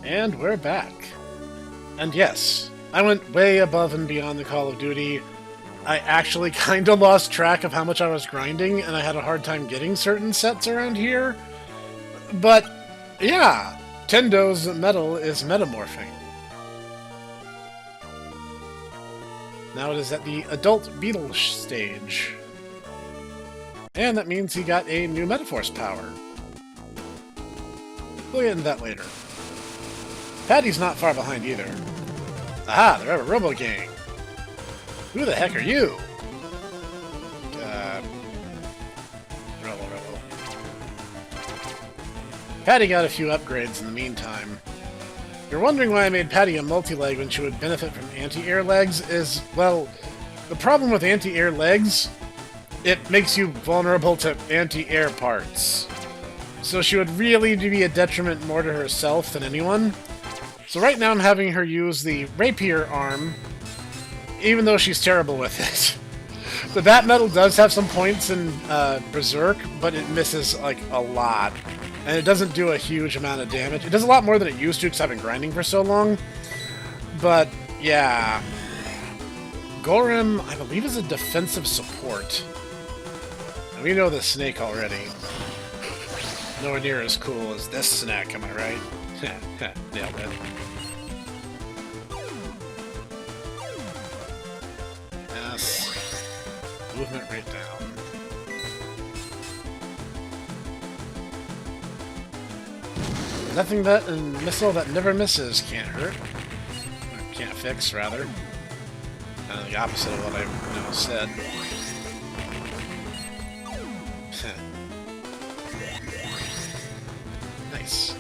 And we're back. And yes, I went way above and beyond the Call of Duty. I actually kind of lost track of how much I was grinding, and I had a hard time getting certain sets around here. But, yeah, Tendo's metal is metamorphing. Now it is at the adult beetle stage. And that means he got a new Metaforce power. We'll get into that later. Patty's not far behind either. Aha, they're a Robo Gang. Who the heck are you? Robo. Patty got a few upgrades in the meantime. You're wondering why I made Patty a multi-leg when she would benefit from anti-air legs is, well, the problem with anti-air legs, it makes you vulnerable to anti-air parts. So she would really be a detriment more to herself than anyone. So right now I'm having her use the rapier arm, even though she's terrible with it. The bat metal does have some points in Berserk, but it misses, like, a lot. And it doesn't do a huge amount of damage. It does a lot more than it used to, because I've been grinding for so long. But, yeah. Gorem, I believe, is a defensive support. And we know the Snake already. Nowhere near as cool as this Snek, am I right? Nailed it. Yes. Movement right down. Nothing that a missile that never misses can't hurt. Or can't fix, rather. Kind of the opposite of what I said. Nice.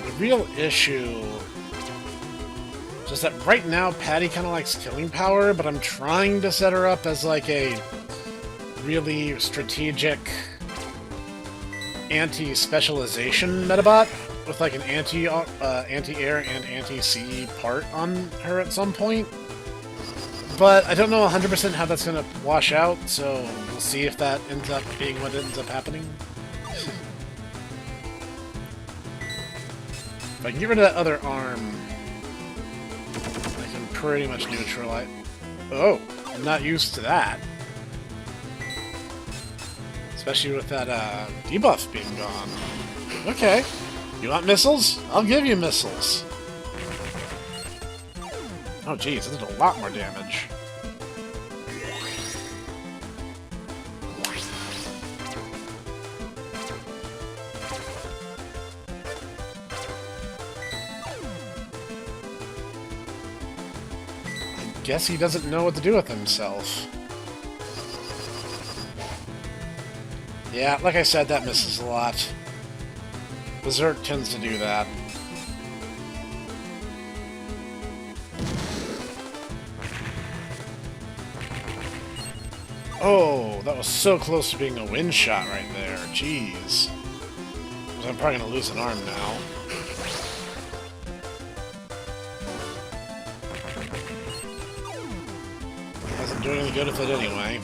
The real issue is just that right now Patty kind of likes killing power, but I'm trying to set her up as like a really strategic anti-specialization Medabot with like an anti-air and anti-CE part on her at some point. But I don't know 100% how that's going to wash out, so we'll see if that ends up being what ends up happening. If I can get rid of that other arm, I can pretty much neutralize... Oh, I'm not used to that. Especially with that debuff being gone. Okay. You want missiles? I'll give you missiles. Oh geez, that did a lot more damage. I guess he doesn't know what to do with himself. Yeah, like I said, that misses a lot. Berserk tends to do that. Oh, that was so close to being a win shot right there. Jeez. I'm probably going to lose an arm now. Wasn't doing any good with it anyway.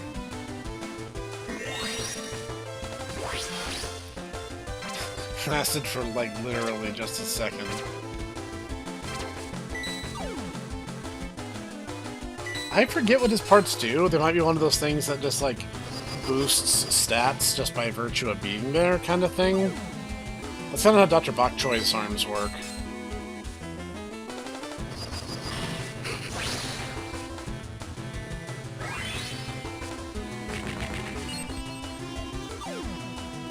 Lasted for, like, literally just a second. I forget what his parts do. There might be one of those things that just, like, boosts stats just by virtue of being there, kind of thing. That's kind of how Dr. Bok Choi's arms work.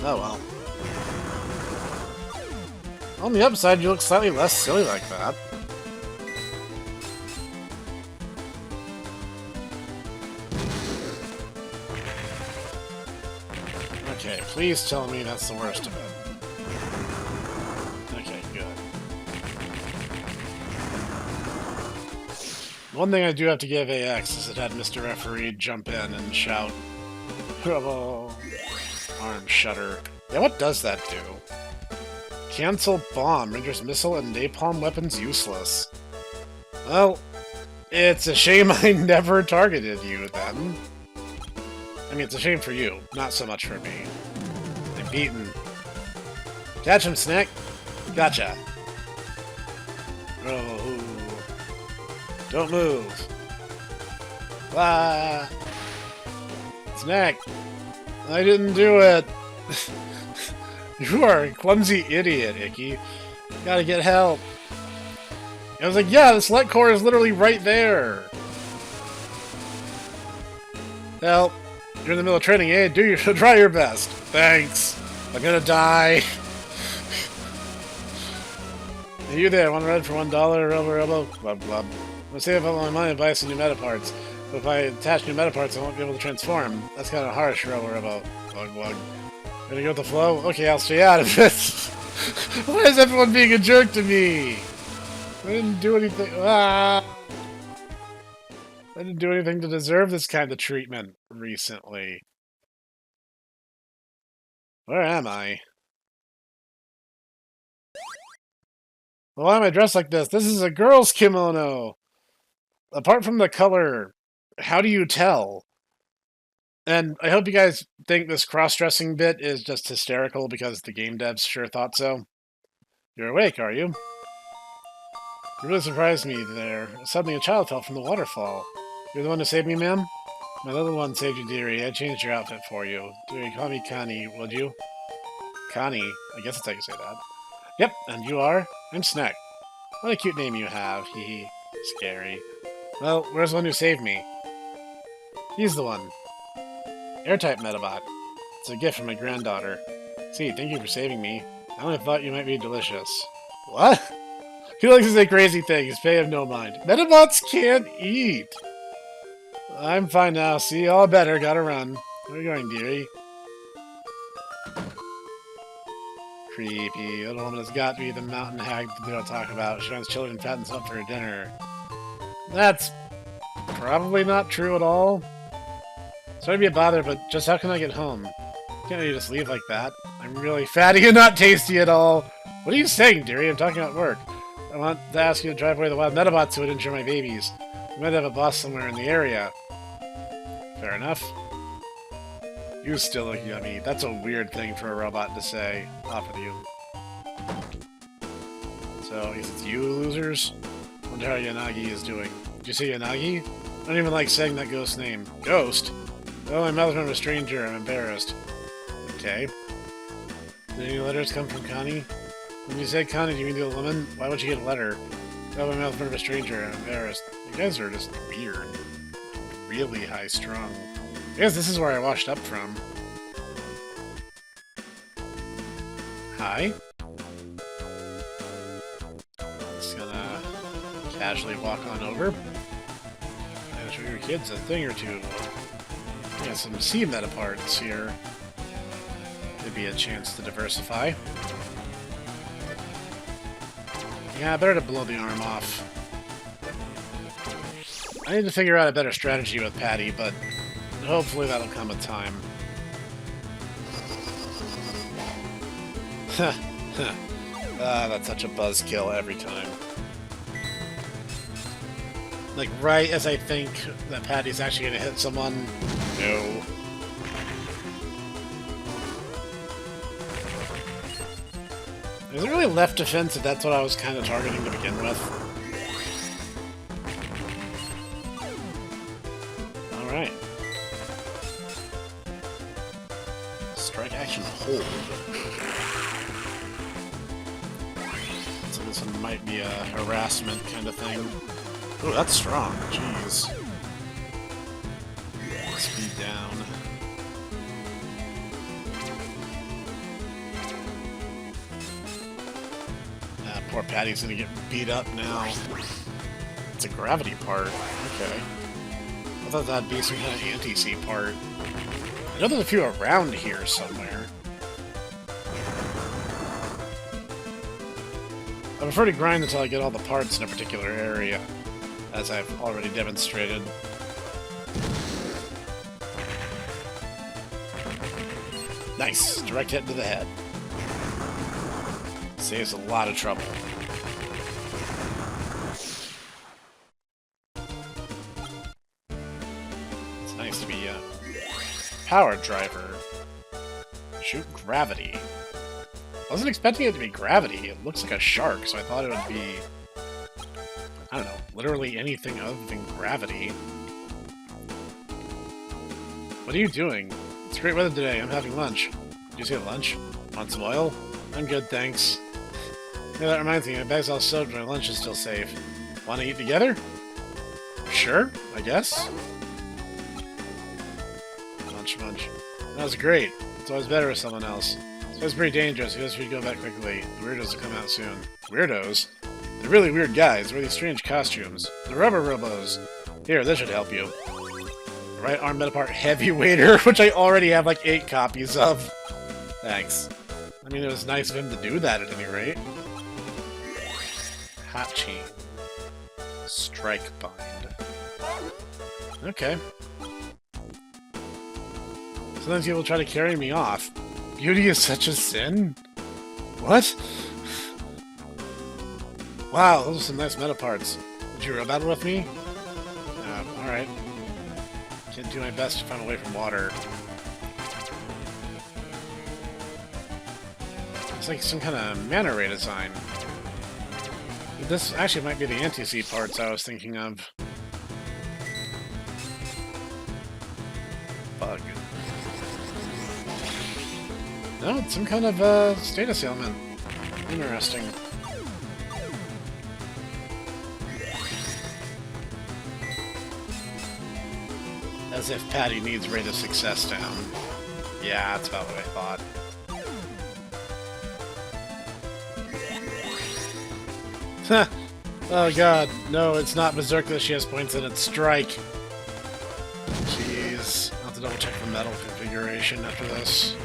Oh well. On the upside, you look slightly less silly like that. Okay, please tell me that's the worst of it. Okay, good. One thing I do have to give AX is it had Mr. Referee jump in and shout, "Trouble!" Arm shutter. Yeah, what does that do? Cancel bomb. Renders missile and napalm weapons useless. Well, it's a shame I never targeted you then. I mean, it's a shame for you, not so much for me. I've beaten Catch him, Snek. Gotcha. Oh. Don't move. Ah. Snek. I didn't do it. You are a clumsy idiot, Icky. Gotta get help. I was like, yeah, the select core is literally right there. Help. You're in the middle of training, eh? Try your best. Thanks. I'm gonna die. Hey, you there, one red for $1, elbow, blub blub. I'm gonna save up my money and buy some new Medaparts. But if I attach new Medaparts, I won't be able to transform. That's kind of harsh, elbow. Wug wug. Gonna go with the flow? Okay, I'll stay out of this. Why is everyone being a jerk to me? I didn't do anything. Ah! I didn't do anything to deserve this kind of treatment recently. Where am I? Well, why am I dressed like this? This is a girl's kimono! Apart from the color, how do you tell? And I hope you guys think this cross-dressing bit is just hysterical because the game devs sure thought so. You're awake, are you? You really surprised me there. Suddenly a child fell from the waterfall. You're the one who saved me, ma'am? My little one saved you, dearie. I changed your outfit for you. Dearie, call me Connie, would you? Connie? I guess that's how you say that. Yep, and you are? I'm Snek. What a cute name you have. Hee hee. Scary. Well, where's the one who saved me? He's the one. Air-type Medabot. It's a gift from my granddaughter. See, thank you for saving me. I only thought you might be delicious. What? He likes to say crazy things. Pay him no mind. Medabots can't eat. I'm fine now. See, all better. Gotta run. Where are you going, dearie? Creepy. Little woman has got to be the mountain hag they'll talk about. She wants children fattens up for her dinner. That's probably not true at all. Sorry to be a bother, but just how can I get home? Can't you just leave like that? I'm really fatty and not tasty at all. What are you saying, dearie? I'm talking about work. I want to ask you to drive away the wild Medabots who would injure my babies. We might have a boss somewhere in the area. Fair enough. You still look yummy. That's a weird thing for a robot to say. Off with you. So, I guess it's you, losers? Wonder how Yanagi is doing. Did you say Yanagi? I don't even like saying that ghost's name. Ghost? Oh, my mouth's from a stranger. I'm embarrassed. Okay. Did any letters come from Connie? When you say Connie, do you mean the old woman? Why would you get a letter? Oh, my mouth's from a stranger. I'm embarrassed. You guys are just weird. Really high-strung. I guess this is where I washed up from. Hi. Just gonna casually walk on over. And show your kids a thing or two. Got some sea Medaparts here. Could be a chance to diversify. Yeah, better to blow the arm off. I need to figure out a better strategy with Patty, but hopefully that'll come with time. That's such a buzzkill every time. Like, right as I think that Patty's actually gonna hit someone, no. Is it really left defense if that's what I was kind of targeting to begin with? Alright. Strike action hold. So this one might be a harassment kind of thing. Oh, that's strong. Jeez. Speed down. Poor Patty's gonna get beat up now. It's a gravity part. Okay. I thought that'd be some kind of anti-sea part. I know there's a few around here somewhere. I prefer to grind until I get all the parts in a particular area, as I've already demonstrated. Nice! Direct hit to the head. Saves a lot of trouble. It's nice to be a power driver. Shoot gravity. wasn't expecting it to be gravity. It looks like a shark, so I thought it would be, I don't know, literally anything other than gravity. What are you doing? It's great weather today. I'm having lunch. Did you say lunch? Want some oil? I'm good, thanks. Yeah, that reminds me, my bag's all soaked, my lunch is still safe. Want to eat together? Sure, I guess. Munch. That was great. It's always better with someone else. It's always pretty dangerous. I guess we should go back quickly. The weirdos will come out soon. Weirdos? They're really weird guys. They wear these strange costumes. The rubber robos. Here, this should help you. The right arm Medapart Heavyweighter, which I already have like 8 copies of. Thanks. I mean, it was nice of him to do that at any rate. Hot chain. Strike bind. Okay. Sometimes people try to carry me off. Beauty is such a sin? What? Wow, those are some nice meta parts. Did you real battle with me? Alright. Can't do my best to find away from water. It's like some kind of mana ray design. This actually might be the anti-sea parts I was thinking of. Bug. No, it's some kind of status ailment. Interesting. As if Patty needs rate of success down. Yeah, that's about what I thought. Oh god, no, it's not Berserk that she has points in, it's Strike. Jeez, I'll have to double check the metal configuration after this.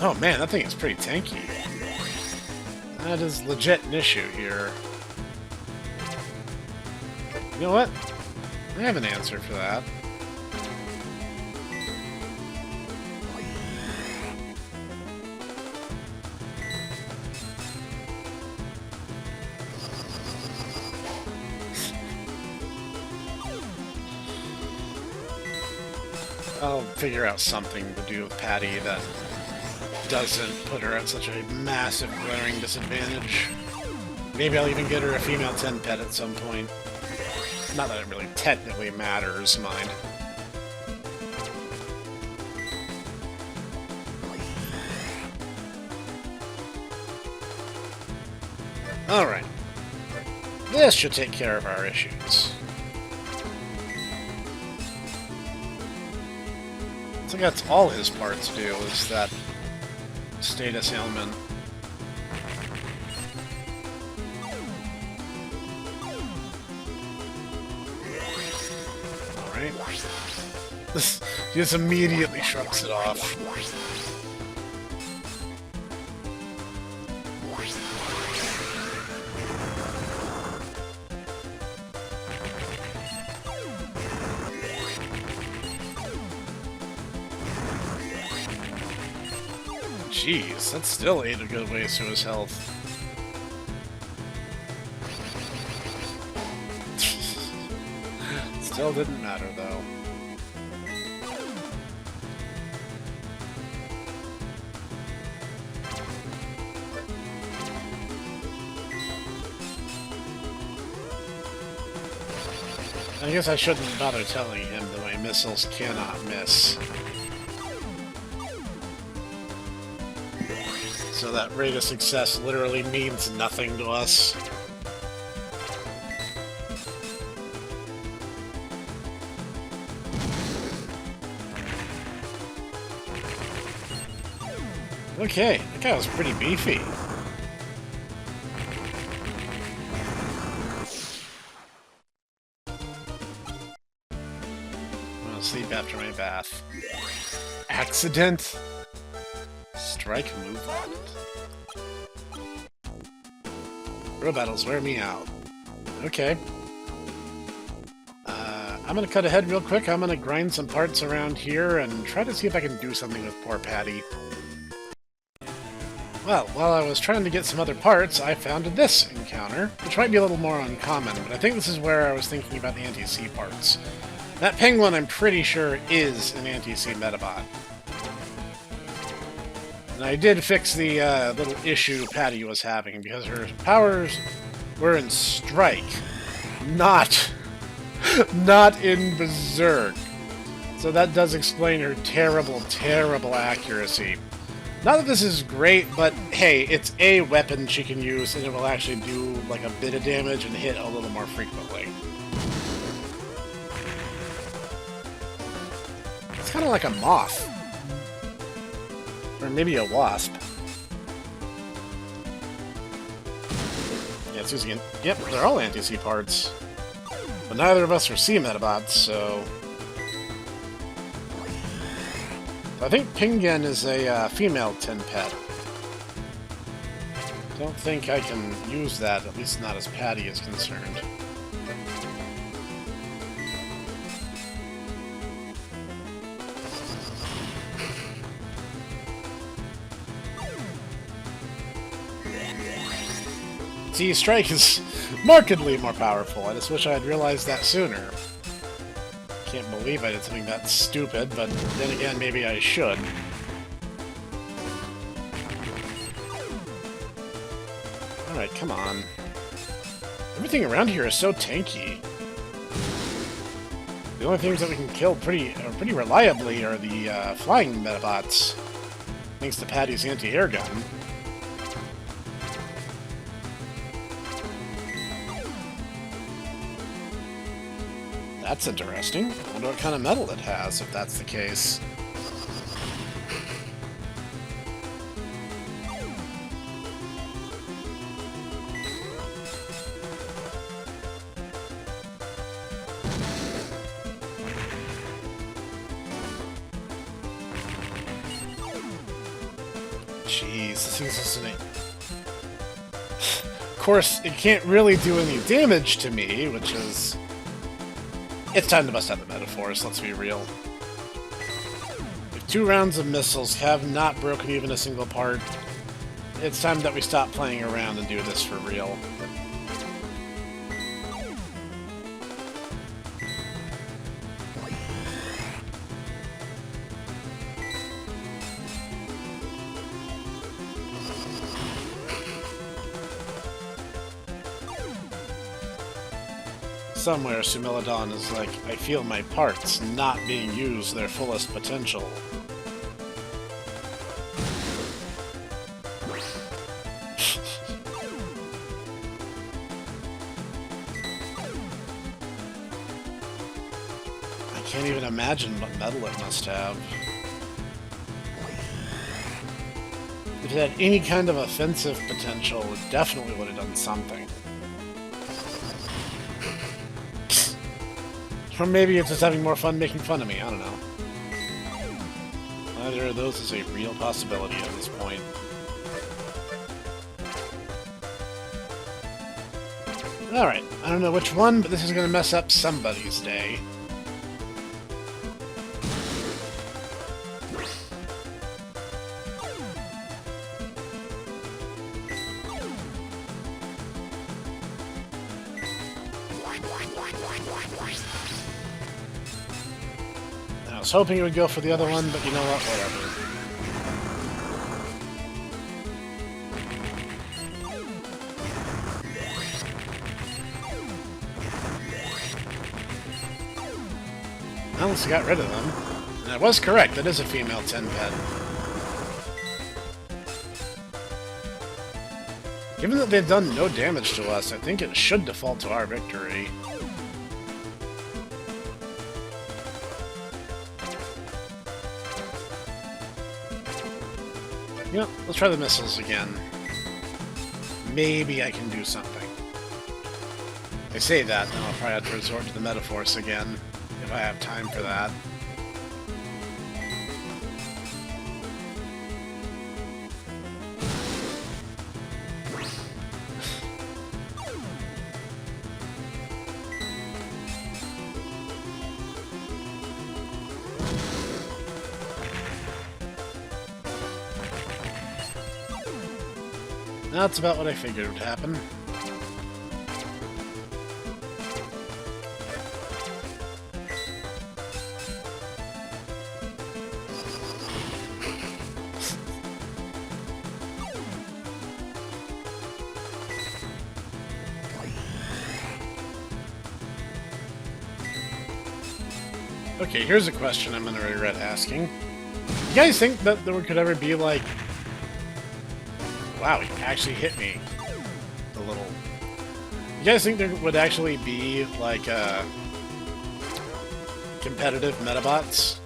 Oh man, that thing is pretty tanky. That is legit an issue here. You know what? I have an answer for that. I'll figure out something to do with Patty that doesn't put her at such a massive glaring disadvantage. Maybe I'll even get her a female Tinpet at some point. Not that it really technically matters, mind. Alright. This should take care of our issues. I think that's all his parts do, is that status ailment. Alright. He just immediately shrugs it off. Jeez, that still ate a good ways to his health. Still didn't matter, though. I guess I shouldn't bother telling him that my missiles cannot miss. So that rate of success literally means nothing to us. Okay, that guy was pretty beefy. I'll sleep after my bath. Accident? Strike move on it. Real battles wear me out. Okay. I'm gonna cut ahead real quick. I'm gonna grind some parts around here and try to see if I can do something with poor Patty. Well, while I was trying to get some other parts, I found this encounter, which might be a little more uncommon, but I think this is where I was thinking about the anti-sea parts. That penguin, I'm pretty sure, is an anti-sea Medabot. And I did fix the little issue Patty was having, because her powers were in Strike, not, not in Berserk. So that does explain her terrible, terrible accuracy. Not that this is great, but hey, it's a weapon she can use, and it will actually do like a bit of damage and hit a little more frequently. It's kind of like a moth. Or maybe a wasp. Yeah, it's using it. Yep, they're all anti-sea parts. But neither of us are sea Medabots, so... I think Pingen is a female Tinpet. Don't think I can use that, at least not as Patty is concerned. See, Strike is markedly more powerful. I just wish I had realized that sooner. Can't believe I did something that stupid, but then again, maybe I should. Alright, come on. Everything around here is so tanky. The only things that we can kill pretty reliably are the flying Medabots, thanks to Patty's anti-air gun. That's interesting. I wonder what kind of metal it has, if that's the case. Jeez, this thing's just an... Of course, it can't really do any damage to me, which is... It's time to bust out the metaphors, let's be real. If 2 rounds of missiles have not broken even a single part, it's time that we stop playing around and do this for real. Somewhere, Sumilodon is like, I feel my parts not being used to their fullest potential. I can't even imagine what metal it must have. If it had any kind of offensive potential, it definitely would have done something. Or maybe it's just having more fun making fun of me, I don't know. Neither of those is a real possibility at this point. Alright, I don't know which one, but this is gonna mess up somebody's day. I was hoping it would go for the other one, but you know what, whatever. Well, at least I got rid of them. And I was correct, that is a female Tinpet. Given that they've done no damage to us, I think it should default to our victory. You know, let's try the missiles again. Maybe I can do something. I say that, then I'll probably have to resort to the Metaforce again, if I have time for that. That's about what I figured would happen. Okay, here's a question I'm gonna regret asking. You guys think that there could ever be, like... Wow, he actually hit me. A little... You guys think there would actually be, like, competitive Medabots?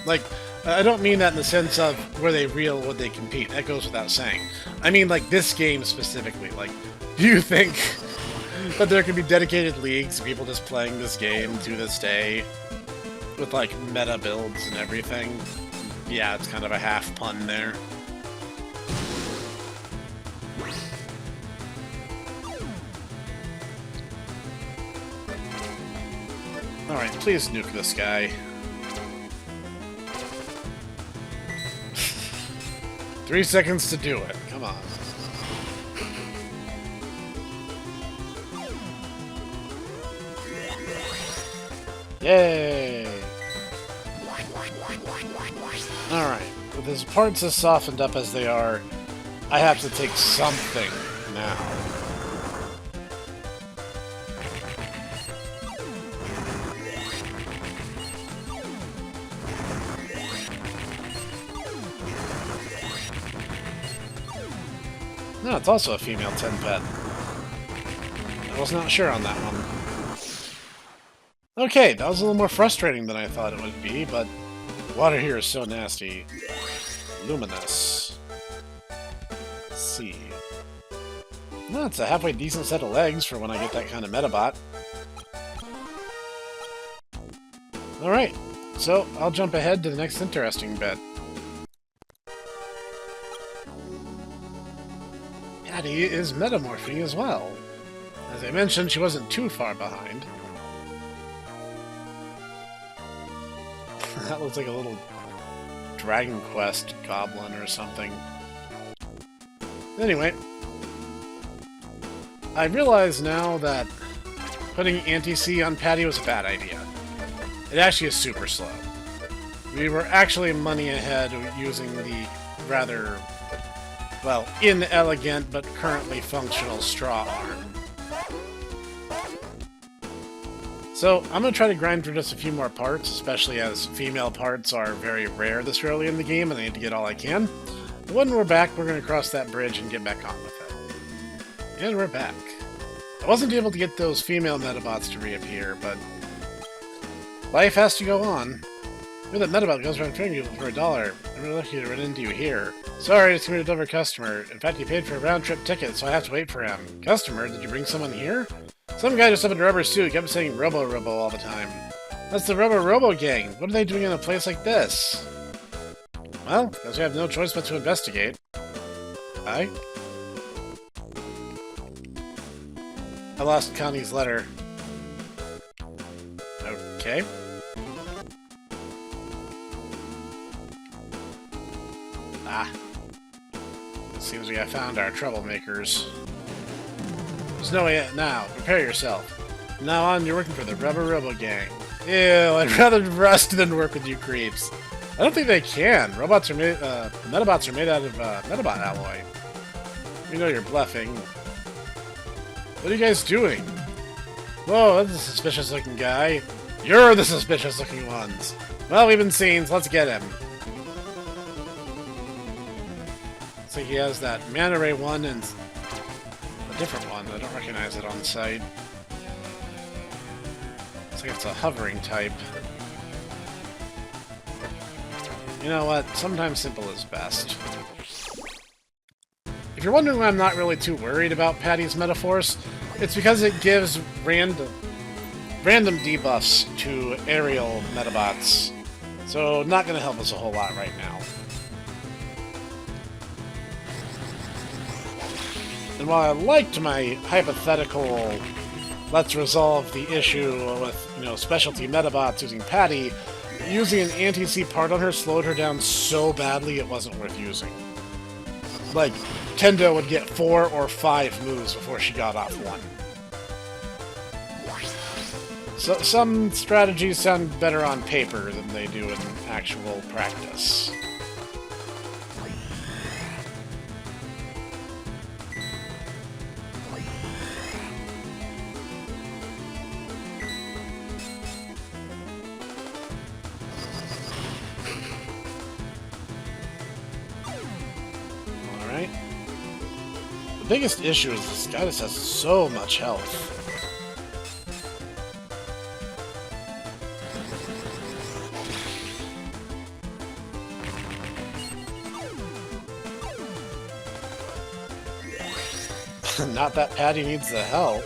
Like, I don't mean that in the sense of were they real, would they compete? That goes without saying. I mean, like, this game specifically. Like, do you think that there could be dedicated leagues of people just playing this game to this day? With, like, meta builds and everything? Yeah, it's kind of a half pun there. Alright, please nuke this guy. 3 seconds to do it. Come on. Yay! Alright, with his parts as softened up as they are, I have to take something now. No, it's also a female Tinpet. I was not sure on that one. Okay, that was a little more frustrating than I thought it would be, but water here is so nasty. Luminous. Let's see. No, it's a halfway decent set of legs for when I get that kind of Medabot. Alright, so I'll jump ahead to the next interesting bit. Patty is metamorphing as well. As I mentioned, she wasn't too far behind. That looks like a little Dragon Quest goblin or something. Anyway, I realize now that putting anti-C on Patty was a bad idea. It actually is super slow. We were actually money ahead using the rather, well, inelegant but currently functional straw arm. So, I'm going to try to grind through just a few more parts, especially as female parts are very rare this early in the game, and I need to get all I can. But when we're back, we're going to cross that bridge and get back on with it. And we're back. I wasn't able to get those female Medabots to reappear, but life has to go on. You're that Medabot goes around trading people for $1. I'm really lucky to run into you here. Sorry, it's going to deliver customer. In fact, he paid for a round-trip ticket, so I have to wait for him. Customer? Did you bring someone here? Some guy just up in a rubber suit kept saying Robo all the time. That's the Robo gang. What are they doing in a place like this? Well, guess we have no choice but to investigate. I lost Connie's letter. Okay. Ah. Seems we have found our troublemakers. There's no way out now. Prepare yourself. From now on, you're working for the Robo gang. Ew, I'd rather rust than work with you creeps. I don't think they can. Robots are made, Medabots are made out of Medabot alloy. You know you're bluffing. What are you guys doing? Whoa, that's a suspicious-looking guy. You're the suspicious-looking ones. Well, we've been seen, so let's get him. Looks like he has that Manta Ray one and a different one. I don't recognize it on sight. Looks like it's a hovering type. You know what? Sometimes simple is best. If you're wondering why I'm not really too worried about Patty's Metaforce, it's because it gives random debuffs to aerial Medabots. So, not going to help us a whole lot right now. And while I liked my hypothetical, let's resolve the issue with, specialty Medabots using Patty, using an anti-C part on her slowed her down so badly it wasn't worth using. Like, Kendo would get 4 or 5 moves before she got off one. So, some strategies sound better on paper than they do in actual practice. Biggest issue is this guy just has so much health. Not that Patty needs the help.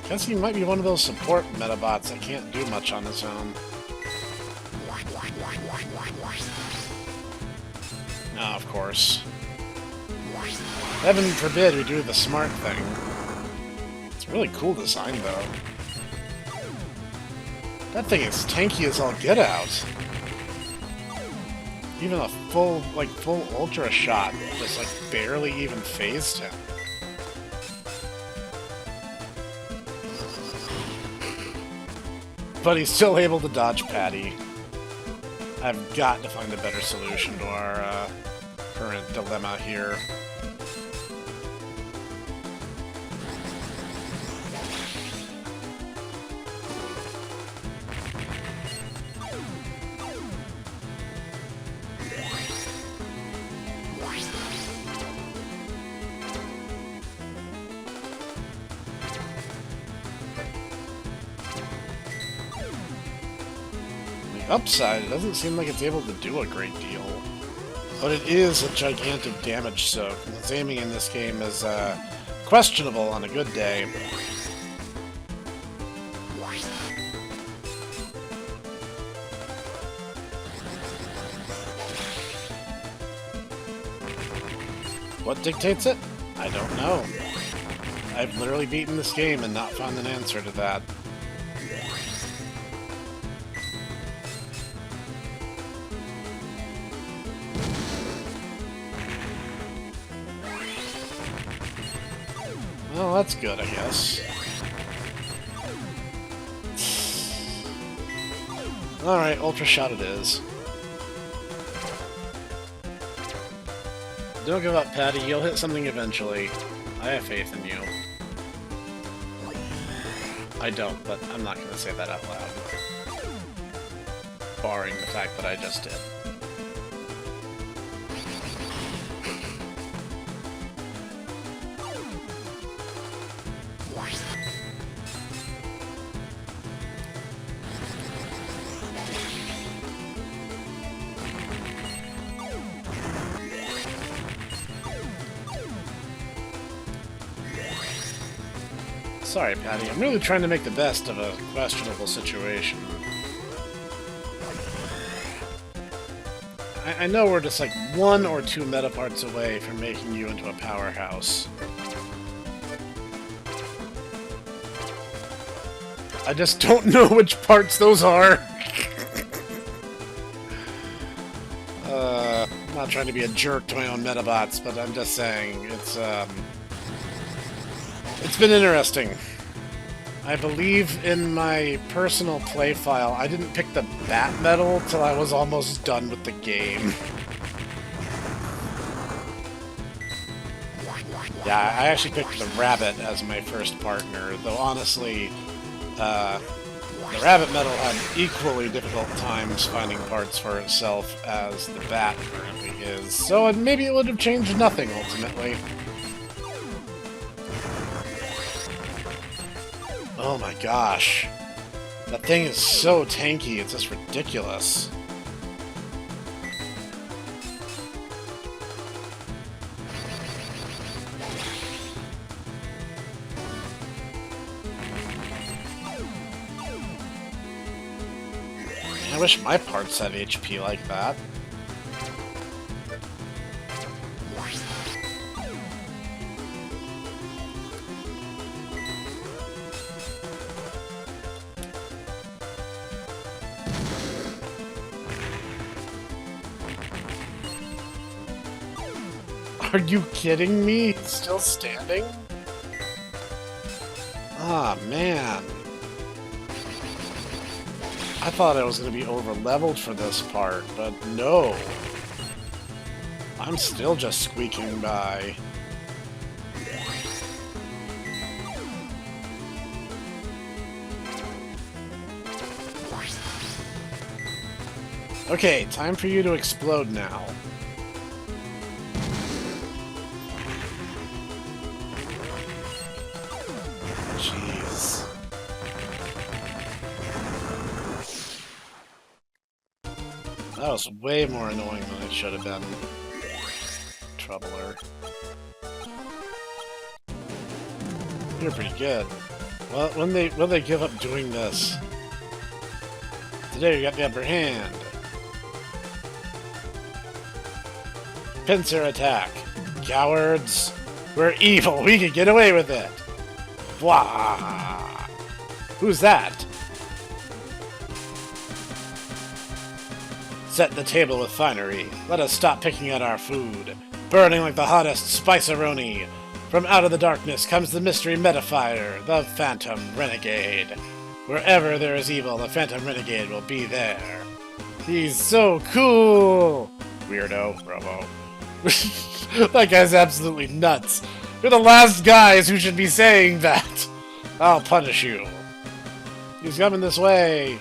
Guess he might be one of those support Medabots that can't do much on his own. Ah, of course. Heaven forbid we do the smart thing. It's a really cool design, though. That thing is tanky as all get out. Even a full ultra shot just, like, barely even phased him. But he's still able to dodge Patty. I've got to find a better solution to our current dilemma here. Upside, it doesn't seem like it's able to do a great deal. But it is a gigantic damage soak, and its aiming in this game is questionable on a good day. What dictates it? I don't know. I've literally beaten this game and not found an answer to that. Well, that's good, I guess. Alright, Ultra Shot it is. Don't give up, Patty. You'll hit something eventually. I have faith in you. I don't, but I'm not going to say that out loud. Barring the fact that I just did. Sorry, Patty. I'm really trying to make the best of a questionable situation. I know we're just like 1 or 2 meta parts away from making you into a powerhouse. I just don't know which parts those are. I'm not trying to be a jerk to my own Medabots, but I'm just saying, it's been interesting. I believe in my personal play file, I didn't pick the bat medal till I was almost done with the game. Yeah, I actually picked the rabbit as my first partner, though honestly, the rabbit medal had equally difficult times finding parts for itself as the bat currently is, so maybe it would have changed nothing ultimately. Oh my gosh. That thing is so tanky, it's just ridiculous. I wish my parts had HP like that. Are you kidding me? It's still standing? Ah, man. I thought I was going to be over-leveled for this part, but no. I'm still just squeaking by. Okay, time for you to explode now. Jeez. That was way more annoying than it should have been. Troubler. You're pretty good. Well, when they give up doing this? Today you got the upper hand. Pincer attack. Cowards. We're evil. We can get away with it. Blah. Who's that? Set the table with finery. Let us stop picking at our food. Burning like the hottest spice-a-roni. From out of the darkness comes the mystery Metaphire, the Phantom Renegade. Wherever there is evil, the Phantom Renegade will be there. He's so cool! Weirdo, Robo. That guy's absolutely nuts. You're the last guys who should be saying that. I'll punish you. He's coming this way.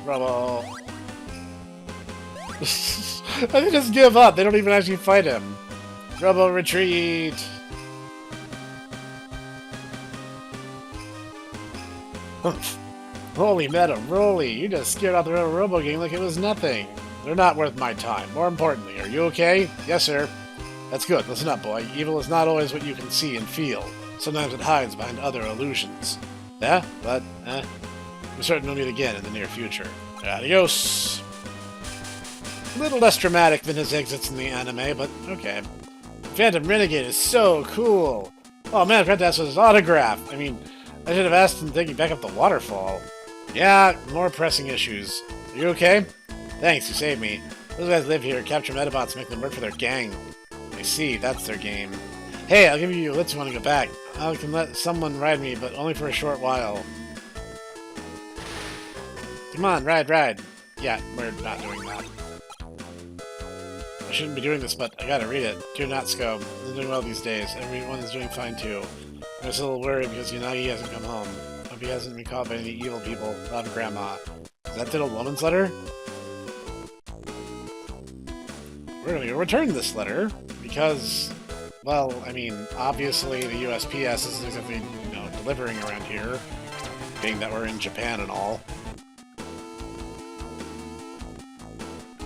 Robo. They just give up. They don't even actually fight him. Robo, retreat. Holy Medabots, you just scared out the Robo gang like it was nothing. They're not worth my time. More importantly, are you okay? Yes, sir. That's good. Listen up, boy. Evil is not always what you can see and feel. Sometimes it hides behind other illusions. Yeah? But, we're certain we'll meet again in the near future. Adios! A little less dramatic than his exits in the anime, but okay. Phantom Renegade is so cool! Oh man, I forgot to ask for his autograph! I mean, I should have asked him to take me back up the waterfall. Yeah, more pressing issues. Are you okay? Thanks, you saved me. Those guys live here, capture Medabots, make them work for their gang. I see, that's their game. Hey, I'll give you Litz when I go back. I can let someone ride me, but only for a short while. Come on, ride. Yeah, we're not doing that. I shouldn't be doing this, but I gotta read it. Dear Natsuko, I'm doing well these days. Everyone is doing fine too. I'm just a little worried because Yanagi hasn't come home. Hope he hasn't been caught by any evil people, not Grandma. Is that the old woman's letter? We're gonna return this letter, because, well, I mean, obviously the USPS isn't exactly, delivering around here, being that we're in Japan and all.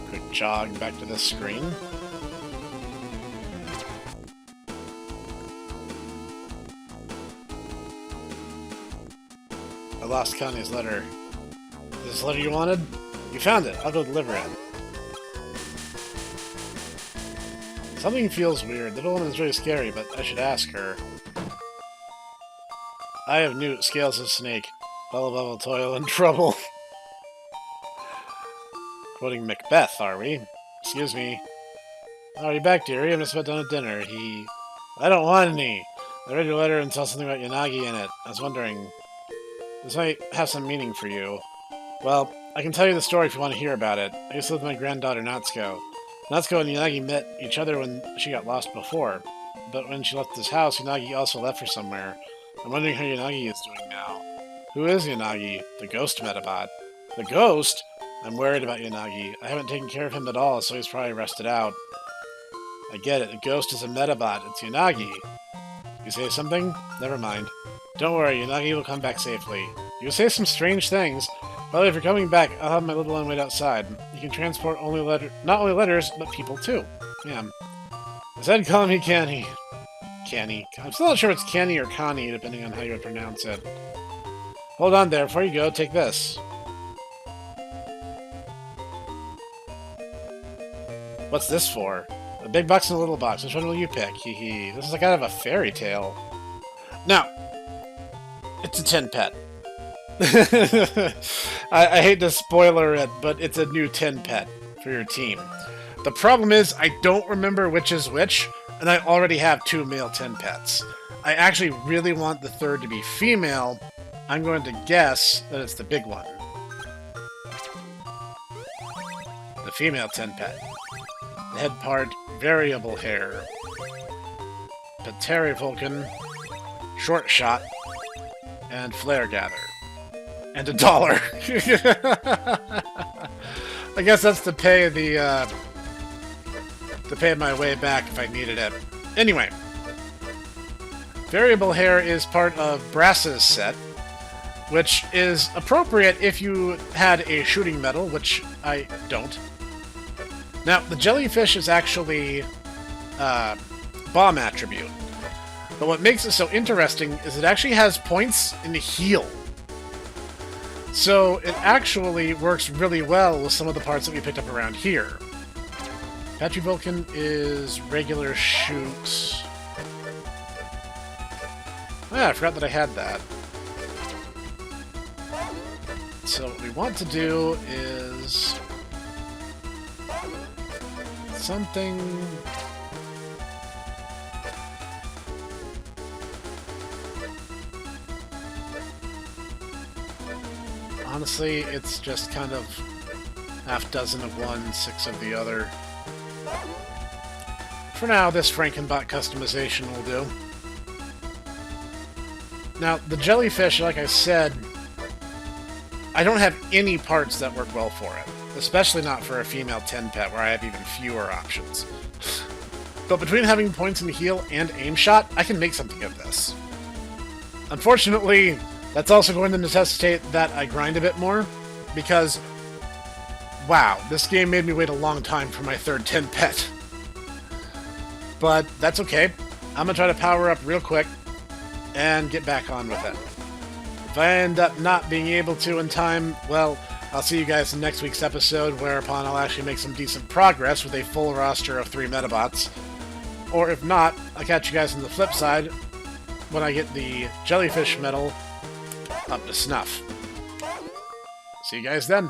Quick jog back to this screen. I lost Connie's letter. Is this the letter you wanted? You found it. I'll go deliver it. Something feels weird. The little woman's really scary, but I should ask her. I have Newt, Scales of Snake. Bubble, toil, and trouble. Quoting Macbeth, are we? Excuse me. Oh, are you back, dearie? I'm just about done with dinner. I don't want any. I read your letter and saw something about Yanagi in it. I was wondering... This might have some meaning for you. Well, I can tell you the story if you want to hear about it. I used to live with my granddaughter, Natsuko. Natsuko and Yanagi met each other when she got lost before. But when she left this house, Yanagi also left for somewhere. I'm wondering how Yanagi is doing now. Who is Yanagi? The ghost Medabot. The ghost? I'm worried about Yanagi. I haven't taken care of him at all, so he's probably rested out. I get it. The ghost is a Medabot. It's Yanagi. You say something? Never mind. Don't worry, Yanagi will come back safely. You say some strange things. Well, if you're coming back, I'll have my little one wait outside. You can transport not only letters, but people too. Yeah. I said call me Canny. Canny. I'm still not sure if it's Canny or Connie, depending on how you would pronounce it. Hold on there. Before you go, take this. What's this for? A big box and a little box. Which one will you pick? Hee. This is like kind of a fairy tale. Now, it's a Tinpet. I hate to spoiler it, but it's a new Tinpet for your team. The problem is, I don't remember which is which, and I already have 2 male Tinpets. I actually really want the third to be female. I'm going to guess that it's the big one. The female Tinpet. The head part, variable hair. Pateri Vulcan, short shot, and flare gather. And $1. I guess that's to pay my way back if I needed it. Anyway, Variable hair is part of Brass's set, which is appropriate if you had a shooting medal, which I don't. Now, the jellyfish is actually bomb attribute. But what makes it so interesting is it actually has points in the heal. So it actually works really well with some of the parts that we picked up around here. Petrivulcan is regular shoot. Ah, I forgot that I had that. So what we want to do is something... Honestly, it's just kind of half dozen of one, 6 of the other. For now, this Frankenbot customization will do. Now, the jellyfish, like I said, I don't have any parts that work well for it. Especially not for a female Tinpet, where I have even fewer options. But between having points in the heal and aim shot, I can make something of this. Unfortunately, that's also going to necessitate that I grind a bit more, because, wow, this game made me wait a long time for my 3rd Tinpet. But that's okay. I'm going to try to power up real quick and get back on with it. If I end up not being able to in time, well, I'll see you guys in next week's episode, whereupon I'll actually make some decent progress with a full roster of 3 Medabots. Or if not, I'll catch you guys on the flip side when I get the jellyfish medal up to snuff. See you guys then.